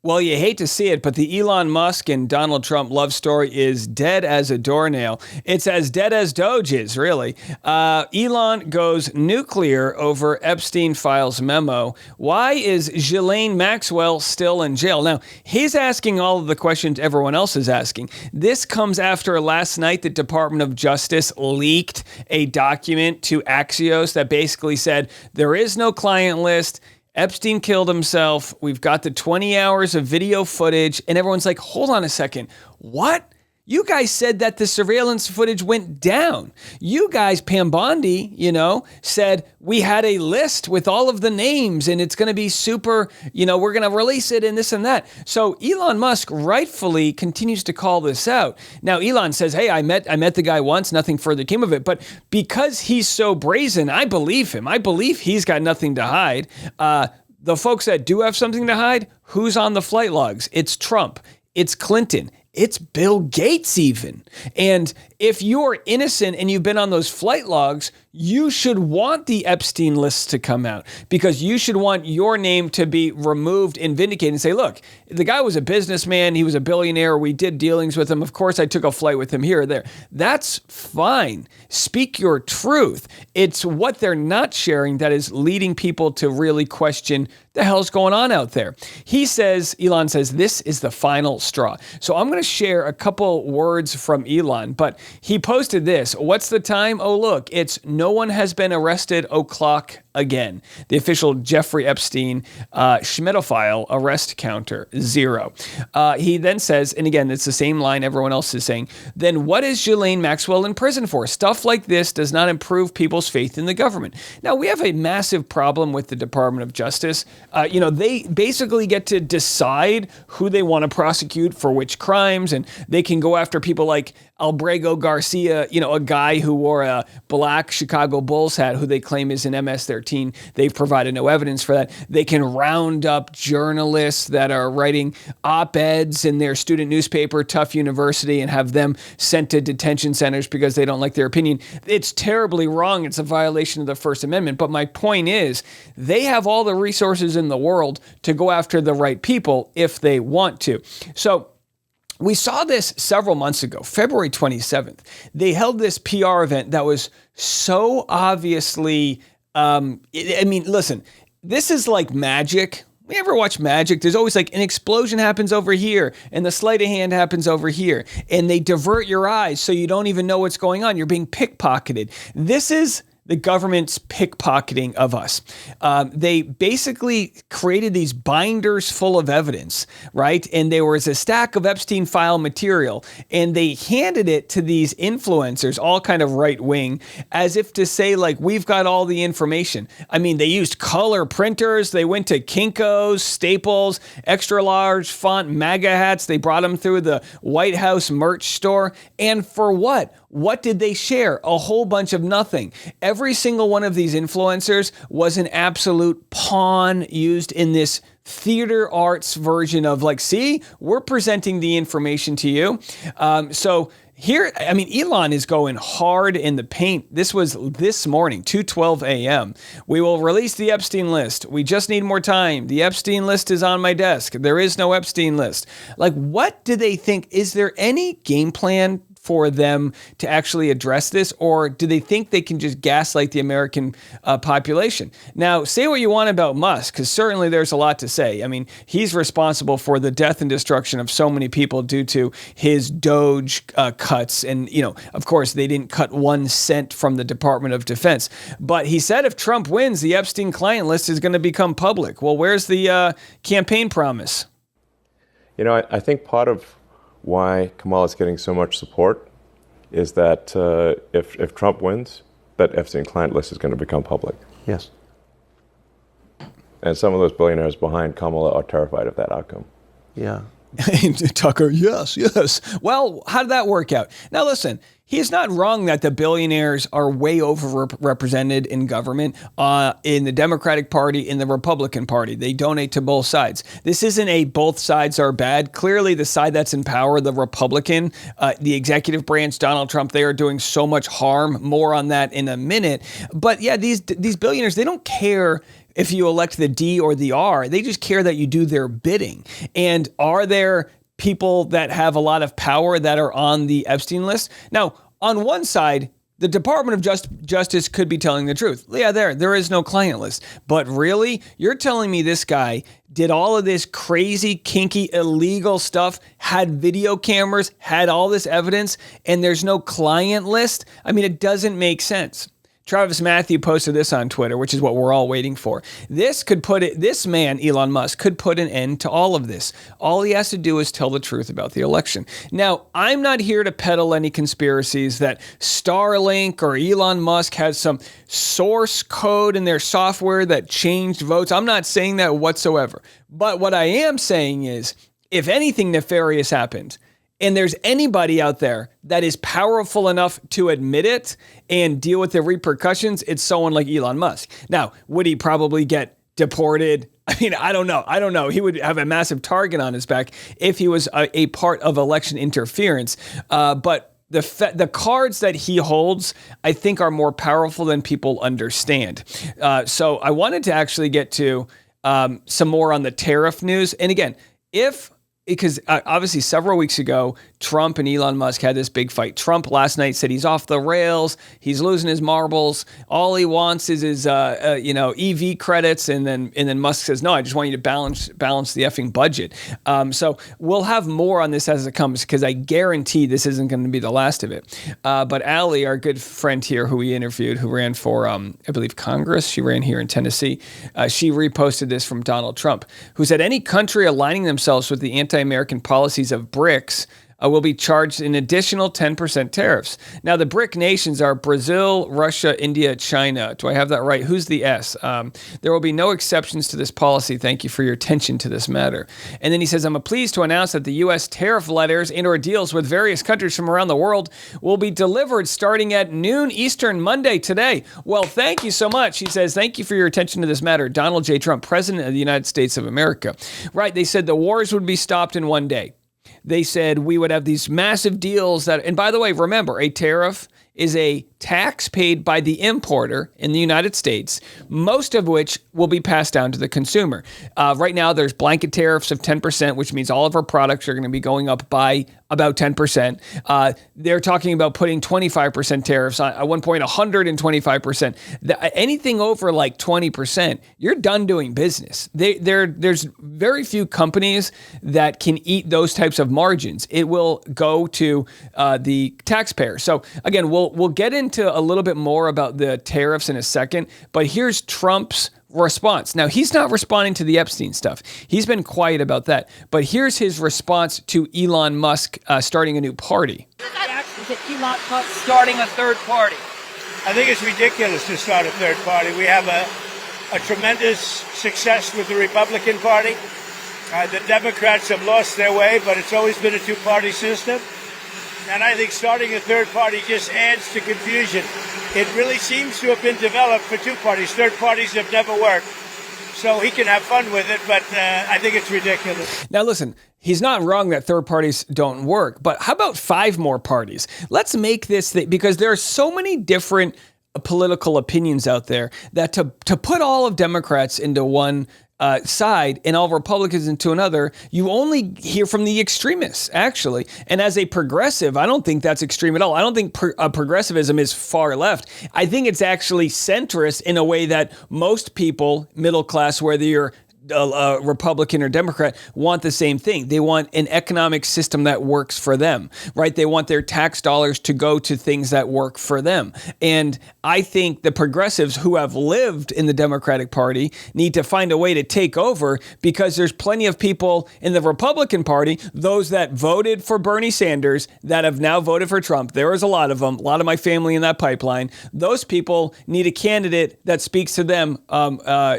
Well, you hate to see it, but the Elon Musk and Donald Trump love story is dead as a doornail. It's as dead as Doge is, really. Elon goes nuclear over Epstein files memo. Why is Ghislaine Maxwell still in jail? Now, he's asking all of the questions everyone else is asking. This comes after last night the Department of Justice leaked a document to Axios that basically said there is no client list. Epstein killed himself. We've got the 20 hours of video footage. And everyone's like, hold on a second. What? You guys said that the surveillance footage went down. You guys, Pam Bondi, said we had a list with all of the names and it's going to be super, we're going to release it and this and that. So Elon Musk rightfully continues to call this out. Now, Elon says, hey, I met the guy once. Nothing further came of it. But because he's so brazen, I believe him. I believe he's got nothing to hide. The folks that do have something to hide, who's on the flight logs? It's Trump. It's Clinton. It's Bill Gates even. And if you're innocent and you've been on those flight logs, you should want the Epstein lists to come out because you should want your name to be removed and vindicated and say, look, the guy was a businessman. He was a billionaire. We did dealings with him. Of course, I took a flight with him here or there. That's fine. Speak your truth. It's what they're not sharing that is leading people to really question the hell's going on out there. Elon says, this is the final straw. So I'm going to share a couple words from Elon, but he posted this. What's the time? Oh, look, it's no one has been arrested o'clock again. The official Jeffrey Epstein Schmidophile arrest counter, 0. He then says, and again, it's the same line everyone else is saying, then what is Ghislaine Maxwell in prison for? Stuff like this does not improve people's faith in the government. Now, we have a massive problem with the Department of Justice. They basically get to decide who they want to prosecute for which crimes, and they can go after people like Albrego Garcia, a guy who wore a black Chicago Bulls hat who they claim is an MS-13. They've provided no evidence for that. They can round up journalists that are writing op-eds in their student newspaper, Tough University, and have them sent to detention centers because they don't like their opinion. It's terribly wrong. It's a violation of the First Amendment. But my point is, they have all the resources in the world to go after the right people if they want to. So we saw this several months ago, February 27th. They held this PR event that was so obviously, listen, this is like magic. We ever watch magic? There's always like an explosion happens over here and the sleight of hand happens over here. And they divert your eyes so you don't even know what's going on. You're being pickpocketed. This is the government's pickpocketing of us. They basically created these binders full of evidence, right? And there was a stack of Epstein file material, and they handed it to these influencers, all kind of right wing, as if to say, like, we've got all the information. I mean, they used color printers. They went to Kinko's, Staples, extra large font MAGA hats. They brought them through the White House merch store. And for what? What did they share? A whole bunch of nothing. Every single one of these influencers was an absolute pawn used in this theater arts version of like, see, we're presenting the information to you. So here, Elon is going hard in the paint. This was this morning, 2:12 a.m. We will release the Epstein list. We just need more time. The Epstein list is on my desk. There is no Epstein list. Like, what do they think? Is there any game plan for them to actually address this, or do they think they can just gaslight the American population? Now, say what you want about Musk, because certainly there's a lot to say. I mean, he's responsible for the death and destruction of so many people due to his Doge cuts. And, of course, they didn't cut 1 cent from the Department of Defense. But he said if Trump wins, the Epstein client list is going to become public. Well, where's the campaign promise? I think part of why Kamala is getting so much support is that if Trump wins, that Epstein client list is going to become public. Yes. And some of those billionaires behind Kamala are terrified of that outcome. Yeah. Tucker, yes. Well, how did that work out? Now, listen, he's not wrong that the billionaires are way overrepresented in government, in the Democratic Party, in the Republican Party. They donate to both sides. This isn't a both sides are bad. Clearly, the side that's in power, the Republican, the executive branch, Donald Trump, they are doing so much harm. More on that in a minute. But yeah, these billionaires, they don't care if you elect the D or the R. They just care that you do their bidding. And are there people that have a lot of power that are on the Epstein list? Now, on one side, the Department of Justice could be telling the truth. Yeah, there is no client list. But really, you're telling me this guy did all of this crazy, kinky, illegal stuff, had video cameras, had all this evidence, and there's no client list? I mean, it doesn't make sense. Travis Matthew posted this on Twitter, which is what we're all waiting for. This man, Elon Musk, could put an end to all of this. All he has to do is tell the truth about the election. Now, I'm not here to peddle any conspiracies that Starlink or Elon Musk has some source code in their software that changed votes. I'm not saying that whatsoever. But what I am saying is, if anything nefarious happened, and there's anybody out there that is powerful enough to admit it and deal with the repercussions, it's someone like Elon Musk. Now, would he probably get deported? I mean, I don't know. He would have a massive target on his back if he was a part of election interference. But the cards that he holds, I think, are more powerful than people understand. So I wanted to actually get to some more on the tariff news. And again, because obviously several weeks ago, Trump and Elon Musk had this big fight. Trump last night said he's off the rails. He's losing his marbles. All he wants is his EV credits. And then Musk says, no, I just want you to balance the effing budget. So we'll have more on this as it comes, because I guarantee this isn't going to be the last of it. But Allie, our good friend here who we interviewed, who ran for, I believe, Congress. She ran here in Tennessee. She reposted this from Donald Trump, who said any country aligning themselves with the anti-American policies of BRICS will be charged an additional 10% tariffs. Now, the BRIC nations are Brazil, Russia, India, China. Do I have that right? Who's the S? There will be no exceptions to this policy. Thank you for your attention to this matter. And then he says, I'm pleased to announce that the U.S. tariff letters and or deals with various countries from around the world will be delivered starting at noon Eastern Monday today. Well, thank you so much. He says, thank you for your attention to this matter. Donald J. Trump, President of the United States of America. Right, they said the wars would be stopped in one day. They said we would have these massive deals that, and by the way, remember, a tariff is a tax paid by the importer in the United States, most of which will be passed down to the consumer. Right now, there's blanket tariffs of 10%, which means all of our products are going to be going up by about 10%. They're talking about putting 25% tariffs on, at one point, 125%. Anything over like 20%, you're done doing business. There's very few companies that can eat those types of margins. It will go to the taxpayer. So again, we'll get into a little bit more about the tariffs in a second, but here's Trump's response. Now, he's not responding to the Epstein stuff. He's been quiet about that. But here's his response to Elon Musk starting a new party. Elon Musk starting a third party. I think it's ridiculous to start a third party. We have a tremendous success with the Republican Party. The Democrats have lost their way, but it's always been a two-party system. And I think starting a third party just adds to confusion. It really seems to have been developed for two parties. Third parties have never worked. So he can have fun with it, but I think it's ridiculous. Now, listen, he's not wrong that third parties don't work, but how about 5 more parties? Let's make this thing, because there are so many different political opinions out there that to put all of Democrats into one side and all Republicans into another, you only hear from the extremists, actually. And as a progressive, I don't think that's extreme at all. I don't think progressivism is far left. I think it's actually centrist in a way that most people, middle class, whether you're Republican or Democrat, want the same thing. They want an economic system that works for them, right? They want their tax dollars to go to things that work for them. And I think the progressives who have lived in the Democratic Party need to find a way to take over, because there's plenty of people in the Republican Party, those that voted for Bernie Sanders, that have now voted for Trump. There is a lot of them, a lot of my family in that pipeline. Those people need a candidate that speaks to them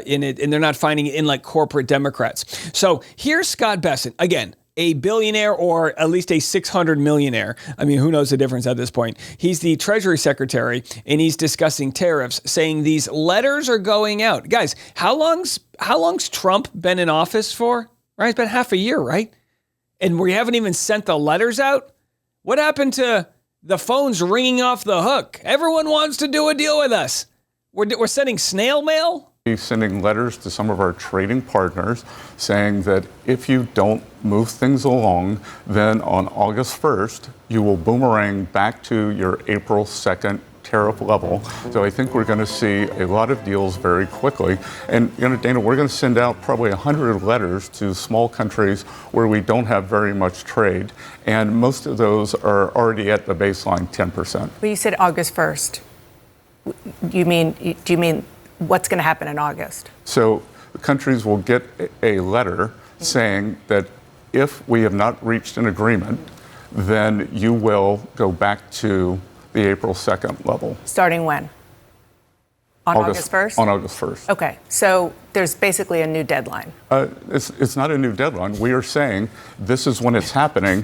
in it, and they're not finding it in like corporate Democrats. So here's Scott Besson, again, a billionaire or at least a 600 millionaire. I mean, who knows the difference at this point? He's the Treasury Secretary, and he's discussing tariffs, saying these letters are going out. Guys, how long's Trump been in office for? Right, it's been half a year, right? And we haven't even sent the letters out? What happened to the phones ringing off the hook? Everyone wants to do a deal with us. We're sending snail mail? Sending letters to some of our trading partners saying that if you don't move things along, then on August 1st, you will boomerang back to your April 2nd tariff level. So I think we're going to see a lot of deals very quickly. And, Dana, we're going to send out probably 100 letters to small countries where we don't have very much trade. And most of those are already at the baseline 10%. But you said August 1st. Do you mean what's going to happen in August? So the countries will get a letter saying that if we have not reached an agreement, then you will go back to the April 2nd level. Starting when? On August 1st? On August 1st. Okay, so there's basically a new deadline. It's not a new deadline. We are saying this is when it's happening.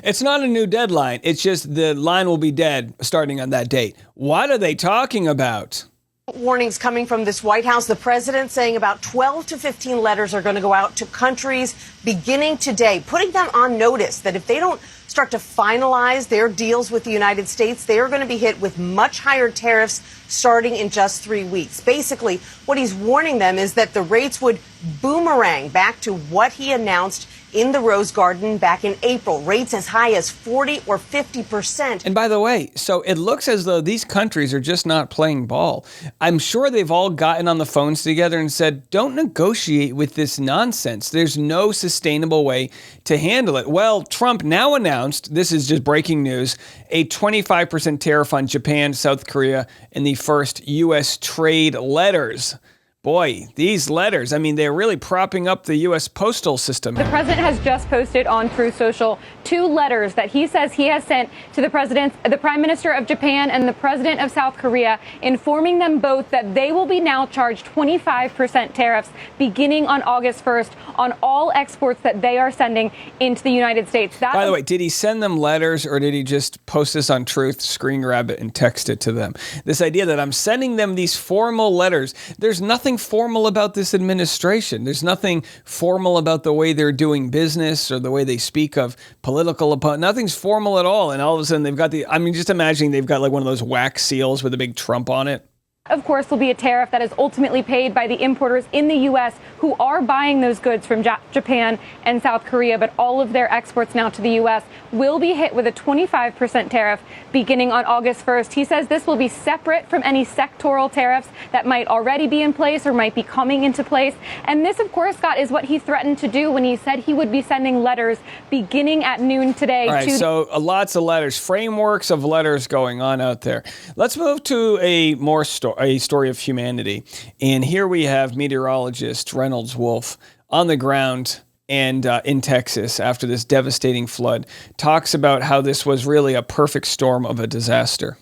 It's not a new deadline. It's just the line will be dead starting on that date. What are they talking about? Warnings coming from this White House. The president saying about 12 to 15 letters are going to go out to countries beginning today, putting them on notice that if they don't start to finalize their deals with the United States, they are going to be hit with much higher tariffs starting in just 3 weeks. Basically, what he's warning them is that the rates would boomerang back to what he announced in the Rose Garden back in April, rates as high as 40 or 50%. And by the way, so it looks as though these countries are just not playing ball. I'm sure they've all gotten on the phones together and said, don't negotiate with this nonsense. There's no sustainable way to handle it. Well, Trump now announced, this is just breaking news, a 25% tariff on Japan, South Korea, in the first U.S. trade letters. Boy, these letters, I mean, they're really propping up the U.S. postal system. The president has just posted on Truth Social 2 letters that he says he has sent to the Prime Minister of Japan and the President of South Korea, informing them both that they will be now charged 25% tariffs beginning on August 1st on all exports that they are sending into the United States. By the way, did he send them letters or did he just post this on Truth, screen grab it, and text it to them? This idea that I'm sending them these formal letters, there's nothing formal about this administration. There's nothing formal about the way they're doing business or the way they speak of political opponents. Nothing's formal at all. And all of a sudden they've got just imagining they've got like one of those wax seals with a big Trump on it. Of course, will be a tariff that is ultimately paid by the importers in the U.S. who are buying those goods from Japan and South Korea. But all of their exports now to the U.S. will be hit with a 25% tariff beginning on August 1st. He says this will be separate from any sectoral tariffs that might already be in place or might be coming into place. And this, of course, Scott, is what he threatened to do when he said he would be sending letters beginning at noon today. All right, so lots of letters, frameworks of letters going on out there. Let's move to a story of humanity. And here we have meteorologist Reynolds Wolf on the ground and in Texas after this devastating flood, talks about how this was really a perfect storm of a disaster.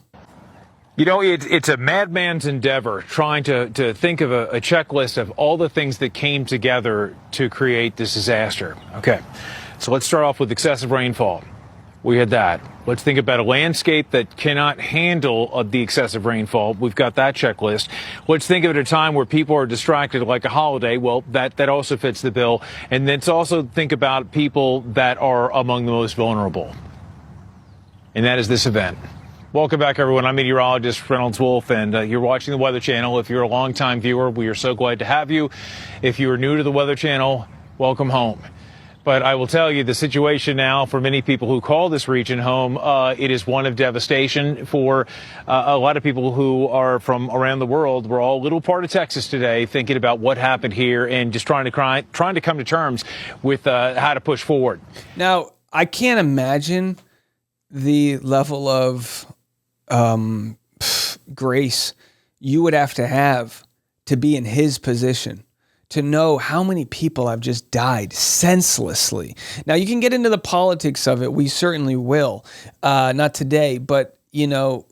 You know, it's a madman's endeavor trying to think of a checklist of all the things that came together to create this disaster. Okay, so let's start off with excessive rainfall. We had that. Let's think about a landscape that cannot handle the excessive rainfall. We've got that checklist. Let's think of it at a time where people are distracted like a holiday. Well, that also fits the bill. And let's also think about people that are among the most vulnerable. And that is this event. Welcome back, everyone. I'm meteorologist Reynolds Wolf, and you're watching the Weather Channel. If you're a longtime viewer, we are so glad to have you. If you are new to the Weather Channel, welcome home. But I will tell you the situation now for many people who call this region home, it is one of devastation for a lot of people who are from around the world. We're all a little part of Texas today thinking about what happened here and just trying to come to terms with how to push forward. Now, I can't imagine the level of grace you would have to be in his position, to know how many people have just died senselessly. Now, you can get into the politics of it. We certainly will. Not today, but, you know,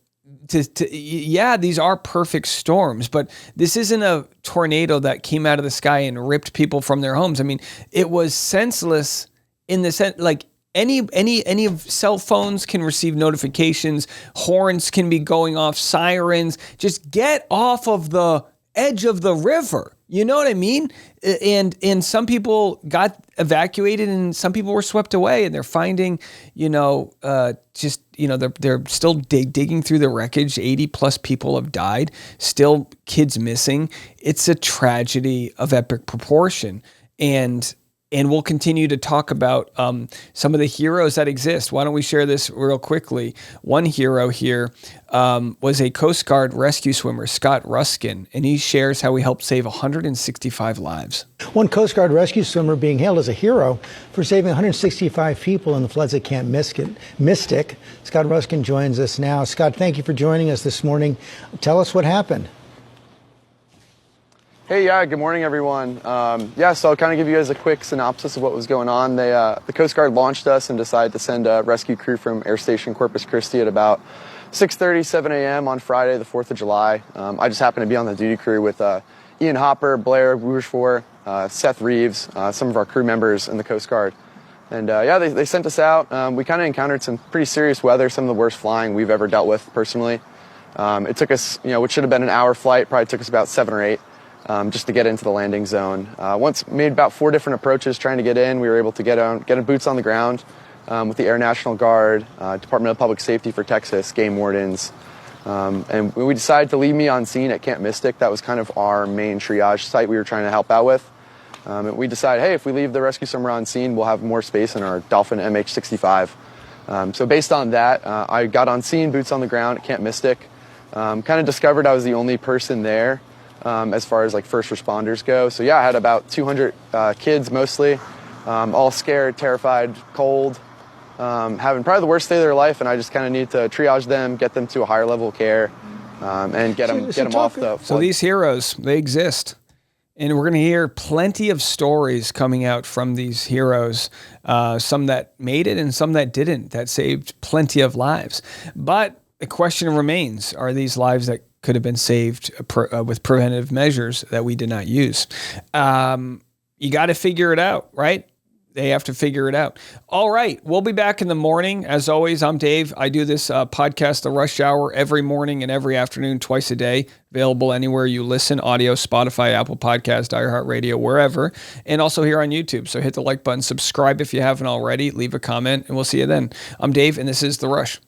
yeah, these are perfect storms, but this isn't a tornado that came out of the sky and ripped people from their homes. I mean, it was senseless in the sense, like, any of cell phones can receive notifications, horns can be going off, sirens. Just get off of the edge of the river. You know what I mean? And some people got evacuated and some people were swept away, and they're finding, they're still digging through the wreckage. 80 plus people have died, still kids missing. It's a tragedy of epic proportion. And we'll continue to talk about some of the heroes that exist. Why don't we share this real quickly? One hero here was a Coast Guard rescue swimmer, Scott Ruskin, and he shares how he helped save 165 lives. One Coast Guard rescue swimmer being hailed as a hero for saving 165 people in the floods at Camp Mystic. Scott Ruskin joins us now. Scott, thank you for joining us this morning. Tell us what happened. Hey, good morning, everyone. So I'll kind of give you guys a quick synopsis of what was going on. The Coast Guard launched us and decided to send a rescue crew from Air Station Corpus Christi at about 6:30, 7 a.m. on Friday, the 4th of July. I just happened to be on the duty crew with Ian Hopper, Blair Rougefort, Seth Reeves, some of our crew members in the Coast Guard. And they sent us out. We kind of encountered some pretty serious weather, some of the worst flying we've ever dealt with personally. It took us, which should have been an hour flight, probably took us about 7 or 8. Just to get into the landing zone. Once made about 4 different approaches trying to get in, we were able to get boots on the ground with the Air National Guard, Department of Public Safety for Texas, game wardens. And we decided to leave me on scene at Camp Mystic. That was kind of our main triage site we were trying to help out with. And we decided, hey, if we leave the rescue swimmer on scene, we'll have more space in our Dolphin MH-65. So based on that, I got on scene, boots on the ground at Camp Mystic. Kind of discovered I was the only person there. As far as like first responders go. So I had about 200 kids mostly, all scared, terrified, cold, having probably the worst day of their life, and I just kind of need to triage them, get them to a higher level of care, and get them off the flood. So these heroes, they exist. And we're going to hear plenty of stories coming out from these heroes, some that made it and some that didn't, that saved plenty of lives. But the question remains, are these lives that could have been saved with preventive measures that we did not use? You got to figure it out, right? They have to figure it out. All right. We'll be back in the morning. As always, I'm Dave. I do this podcast, The Rush Hour, every morning and every afternoon, twice a day. Available anywhere you listen, audio, Spotify, Apple Podcasts, iHeartRadio, wherever. And also here on YouTube. So hit the like button, subscribe if you haven't already, leave a comment, and we'll see you then. I'm Dave, and this is The Rush.